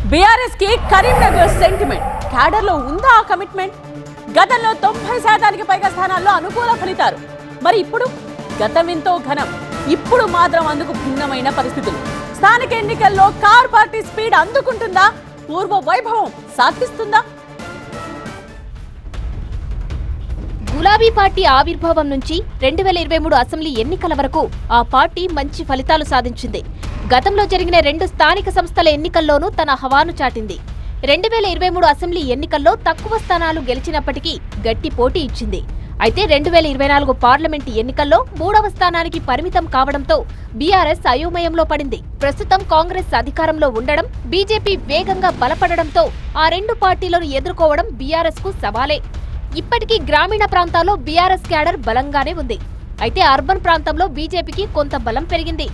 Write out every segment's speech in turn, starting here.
BRS కి Karimnagar sentiment cadre లో ఉందా ఆ కమిట్మెంట్? గతంలో 90% పైగా స్థానాల్లో అనుకూల ఫలితాలు. మరి ఇప్పుడు గతం ఎంతో ఘనం, ఇప్పుడు మాత్రం అందుకు భిన్నమైన పరిస్థితులు. స్థానిక ఎన్నికల్లో కార్ పార్టీ స్పీడ్ అందుకుంటుందా? పూర్వ వైభవం సాధిస్తుందా? గులాబీ పార్టీ ఆవిర్భావం నుంచి 2023 అసెంబ్లీ ఎన్నికల వరకు ఆ పార్టీ మంచి ఫలితాలు సాధించింది. గతంలో జరిగిన 2 స్థానిక సంస్థల ఎన్నికల్లోనూ తన హవాను చాటింది. 2023 అసెంబ్లీ ఎన్నికల్లో తక్కువ స్థానాలు గెలిచినప్పటికీ గట్టి పోటీ ఇచ్చింది. అయితే 2024 పార్లమెంటు ఎన్నికల్లో 3వ స్థానానికి పరిమితం కావడంతో బీఆర్ఎస్ అయోమయంలో పడింది. ప్రస్తుతం కాంగ్రెస్ అధికారంలో ఉండడం, బీజేపీ వేగంగా బలపడడంతో ఆ 2 పార్టీలను ఎదుర్కోవడం బీఆర్ఎస్ కు సవాలే. ఇప్పటికీ గ్రామీణ ప్రాంతాల్లో బీఆర్ఎస్ క్యాడర్ బలంగానే ఉంది. అయితే అర్బన్ ప్రాంతంలో బీజేపీకి కొంత బలం పెరిగింది.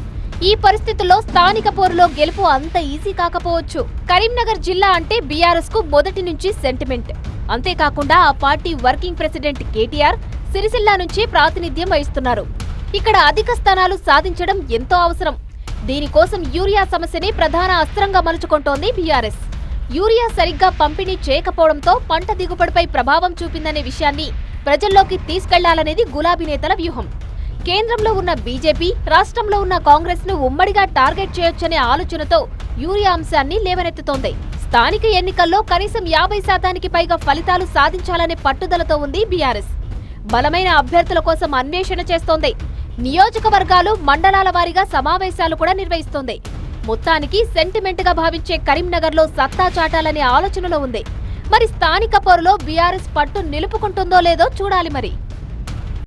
ఈ పరిస్థితుల్లో స్థానిక పోరులో గెలుపు అంత ఈజీ కాకపోవచ్చు. కరీంనగర్ జిల్లా అంటే బీఆర్ఎస్ కు మొదటి నుంచి సెంటిమెంట్. అంతేకాకుండా ఆ party working president KTR Sircilla నుంచి ప్రాతినిధ్యం వహిస్తున్నారు. ఇక్కడ అధిక స్థానాలు సాధించడం ఎంతో అవసరం. దీనికోసం యూరియా సమస్యని ప్రధాన అస్త్రంగా మలుచుకుంటోంది బీఆర్ఎస్. యూరియా సరిగ్గా పంపిణీ చేయకపోవడంతో పంట దిగుబడిపై ప్రభావం చూపిందనే విషయాన్ని ప్రజల్లోకి తీసుకెళ్లాలనేది గులాబీ నేతల వ్యూహం. కేంద్రంలో ఉన్న బీజేపీ, రాష్ట్రంలో ఉన్న కాంగ్రెస్ ను ఉమ్మడిగా టార్గెట్ చేయొచ్చనే ఆలోచనతో యూరియా అంశాన్ని లేవనెత్తుతోంది. స్థానిక ఎన్నికల్లో కనీసం 50% పైగా ఫలితాలు సాధించాలనే పట్టుదలతో ఉంది బీఆర్ఎస్. బలమైన అభ్యర్థుల కోసం అన్వేషణ చేస్తోంది. నియోజకవర్గాలు, మండలాల వారీగా సమావేశాలు కూడా నిర్వహిస్తోంది. మొత్తానికి సెంటిమెంట్ గా భావించే కరీంనగర్ లో సత్తా చాటాలనే ఆలోచనలో ఉంది. మరి స్థానిక పోరులో బీఆర్ఎస్ పట్టు నిలుపుకుంటుందో లేదో చూడాలి మరి.